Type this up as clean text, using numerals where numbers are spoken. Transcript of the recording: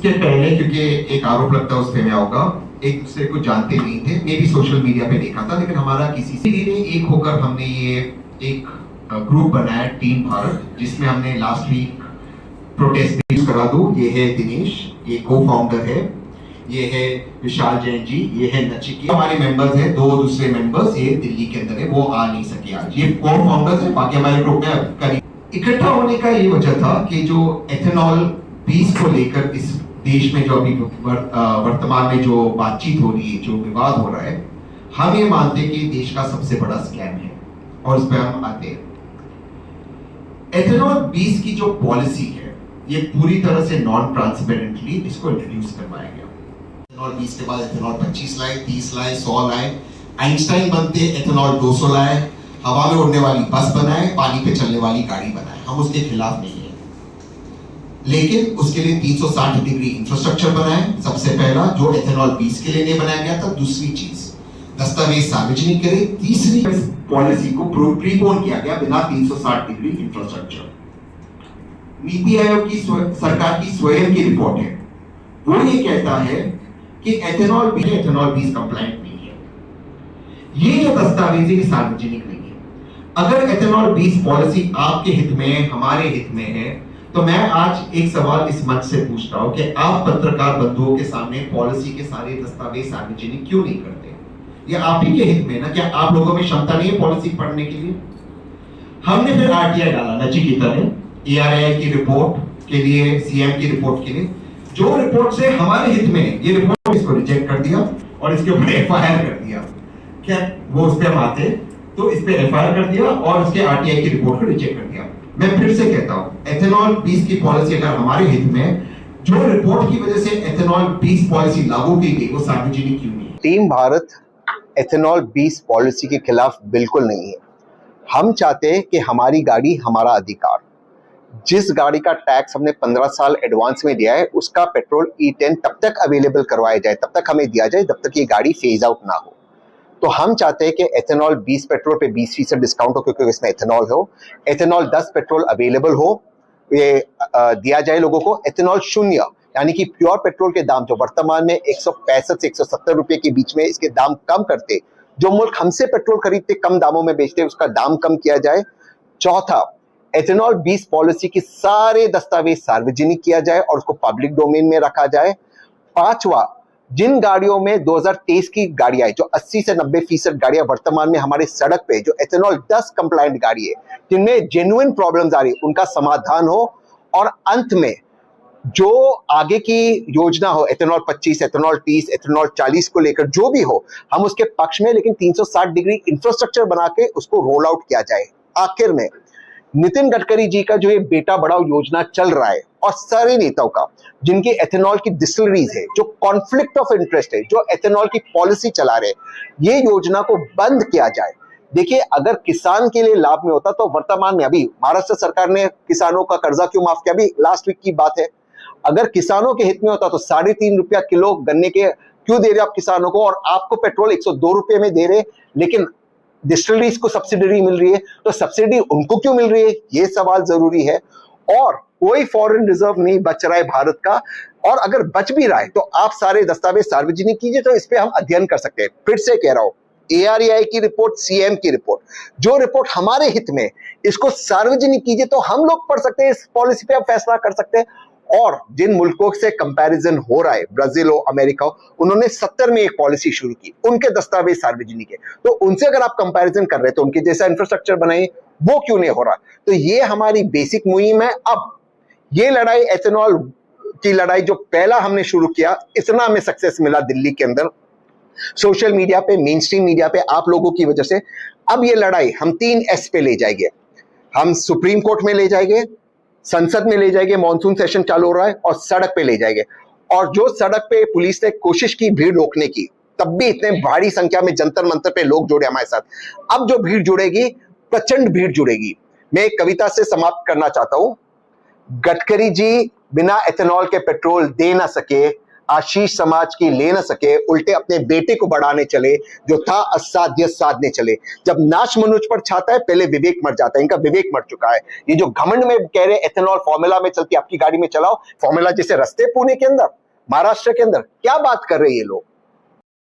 इसके पहले, क्योंकि एक आरोप लगता है उस पे मैं होगा, एक दूसरे को जानते नहीं थे, मैं भी सोशल मीडिया पे देखा था, लेकिन हमारा किसी से धीरे एक होकर हमने ये एक ग्रुप बनाया टीम भारत, जिसमें हमने लास्ट वीक प्रोटेस्ट करा दो। ये है दिनेश, ये को फाउंडर है, ये है विशाल जैन जी, ये है नचिकेत, हमारे मेंबर्स हैं। दो दूसरे मेंबर्स ये दिल्ली के अंदर है, वो आ नहीं सके आज। ये को फाउंडर्स है, बाकी हमारे ग्रुप में करीब इकट्ठा होने का ये वजह था कि जो एथेनॉल बीज को लेकर इस देश में जो अभी वर्तमान में जो बातचीत हो रही है, जो विवाद हो रहा है, हम ये मानते हैं कि देश का सबसे बड़ा स्कैम है और इस पर हम आते हैं। एथेनॉल बीज की जो पॉलिसी है, ये पूरी तरह से नॉन ट्रांसपेरेंटली इसको इंट्रोड्यूस करवाया गया। एथेनॉल 20 के बाद एथेनॉल 25 लाए, 30 लाए, 100 लाए, आइंस्टाइन बनते एथेनॉल 200 लाए, हवा में उड़ने वाली बस बनाए, पानी पे चलने वाली गाड़ी बनाए। हम उसके खिलाफ नहीं है, लेकिन उसके लिए 360 डिग्री इंफ्रास्ट्रक्चर बनाए। सबसे पहला जो एथेनॉल 20 के लिए नहीं बनाया गया था। दूसरी चीज, दस्तावेज सार्वजनिक करे। तीसरी पॉलिसी को प्रीपोन किया गया बिना 360 डिग्री इंफ्रास्ट्रक्चर। नीति आयोग की सरकार की स्वयं की रिपोर्ट है, वो ये कहता है कि एथेनॉल 20 कंप्लायंट नहीं है। ये जो दस्तावेज है सार्वजनिक नहीं है। अगर एथेनॉल 20 पॉलिसी आपके हित में है, हमारे हित में है, तो मैं आज एक सवाल इस मंच से पूछता हूं कि आप पत्रकार बंधुओं के सामने पॉलिसी के सारे दस्तावेज सार्वजनिक क्यों नहीं करते? ये आप ही के हित में ना? क्या आप लोगों में क्षमता नहीं है पॉलिसी पढ़ने के लिए? हमने फिर आरटीआई डाला, नचिकेता ने एआरआई की रिपोर्ट के लिए, सीएम की रिपोर्ट के लिए, जो रिपोर्ट से हमारे हित में ये रिपोर्ट, इसको रिजेक्ट कर दिया और इसके ऊपर एफआईआर कर दिया। क्या वो उस पर हम आते तो इस पे एफआईआर कर दिया और उसके आरटीआई की रिपोर्ट को रिजेक्ट कर दिया। मैं फिर से कहता हूं, एथेनॉल 20 की पॉलिसी अगर हमारे हित में, जो रिपोर्ट की वजह से एथेनॉल 20 पॉलिसी लागू की गई, वो सार्वजनिक क्यों नहीं? टीम भारत एथेनॉल 20 पॉलिसी के खिलाफ बिल्कुल नहीं है। हम चाहते हैं कि हमारी गाड़ी हमारा अधिकार। जिस गाड़ी का टैक्स हमने 15 साल एडवांस में दिया है, उसका पेट्रोल E10 तब तक अवेलेबल करवाया जाए, तब तक हमें दिया जाए, जब तक ये गाड़ी फेज आउट ना हो। तो हम चाहते हैं कि एथेनॉल 20 पेट्रोल पे 20% डिस्काउंट हो, क्योंकि इसमें एथेनॉल हो। एथेनॉल 10 पेट्रोल अवेलेबल हो, ये दिया जाए लोगों को। एथेनॉल 0 यानी कि प्योर पेट्रोल के दाम जो वर्तमान में 165 से 170 रुपए के बीच में, इसके दाम कम करते, जो मुल्क हमसे पेट्रोल खरीदते कम दामों में बेचते, उसका दाम कम किया जाए। चौथा, एथेनॉल 20 पॉलिसी के सारे दस्तावेज सार्वजनिक किया जाए और उसको पब्लिक डोमेन में रखा जाए। पांचवा, जिन गाड़ियों में 2023 की गाड़ियां है, जो 80 से 90% गाड़ियां वर्तमान में हमारे सड़क पे, जो एथेनॉल 10 कंप्लायंट गाड़ी है, जिनमें जेन्युइन प्रॉब्लम्स आ रही है, उनका समाधान हो। और अंत में जो आगे की योजना हो, एथेनॉल 25, एथेनॉल 30, एथेनॉल 40 को लेकर जो भी हो, हम उसके पक्ष में, लेकिन 360 डिग्री इंफ्रास्ट्रक्चर बना के उसको रोल आउट किया जाए। आखिर में नितिन गडकरी जी का जो ये बेटा बढ़ाओ योजना चल रहा है, और सारे नेताओं का, जिनकी एथेनॉल की डिस्टिलरीज है, जो कॉन्फ्लिक्ट ऑफ इंटरेस्ट है, जो एथेनॉल की पॉलिसी चला रहे, ये योजना को बंद किया जाए। देखिए, अगर किसान के लिए लाभ में होता तो वर्तमान में, अभी महाराष्ट्र सरकार ने किसानों का कर्जा क्यों माफ किया, अभी लास्ट वीक की बात है। अगर किसानों के हित में होता तो 3.5 रुपया किलो गन्ने के क्यों दे रहे आप किसानों को, और आपको पेट्रोल 102 रुपये में दे रहे, लेकिन डिस्टिलरीज को सब्सिडी मिल रही है, तो सब्सिडी उनको क्यों मिल रही है, ये सवाल जरूरी है। और कोई फॉरेन रिजर्व नहीं बच रहा है भारत का, और अगर बच भी रहा है तो आप सारे दस्तावेज सार्वजनिक कीजिए, तो इस पे हम अध्ययन कर सकते हैं। फिर से कह रहा हूं, एआरआई की रिपोर्ट, सीएम की रिपोर्ट, जो रिपोर्ट हमारे हित में, इसको सार्वजनिक कीजिए, तो हम लोग पढ़ सकते हैं, इस पॉलिसी पे हम फैसला कर सकते हैं। और जिन मुल्कों से कंपैरिजन हो रहा है, ब्राजील हो, अमेरिका हो, उन्होंने 70 में एक पॉलिसी शुरू की, उनके दस्तावेज सार्वजनिक है, तो उनसे अगर आप कंपैरिजन कर रहे हैं तो उनके जैसा इंफ्रास्ट्रक्चर बनाइए, वो क्यों नहीं हो रहा? तो ये हमारी बेसिक मुहिम है। अब ये लड़ाई, एथेनॉल की लड़ाई जो पहला हमने शुरू किया, इतना हमें सक्सेस मिला दिल्ली के अंदर, सोशल मीडिया पे, मेन स्ट्रीम मीडिया पे, आप लोगों की वजह से। अब ये लड़ाई हम 3S पे ले जाएंगे। हम सुप्रीम कोर्ट में ले जाएंगे, संसद में ले जाएंगे, मॉनसून सेशन चालू हो रहा है, और सड़क पे ले जाएंगे। और जो सड़क पे पुलिस ने कोशिश की भीड़ रोकने की, तब भी इतने भारी संख्या में जंतर मंतर पे लोग जुड़े हमारे साथ। अब जो भीड़ जुड़ेगी, प्रचंड भीड़ जुड़ेगी। मैं एक कविता से समाप्त करना चाहता हूं। गडकरी जी बिना एथेनॉल के पेट्रोल दे ना सके, आशीष समाज की ले न सके, उल्टे अपने बेटे को बढ़ाने चले, जो था असाध्य साधने चले। जब नाश मनुष्य पर छाता है, पहले विवेक मर जाता है। इनका विवेक मर चुका है। ये जो घमंड में कह रहे एथेनॉल फॉर्मूला में चलती आपकी गाड़ी में चलाओ, फॉर्मूला जैसे रास्ते पुणे के अंदर, महाराष्ट्र के अंदर, क्या बात कर रहे हैं ये लोग।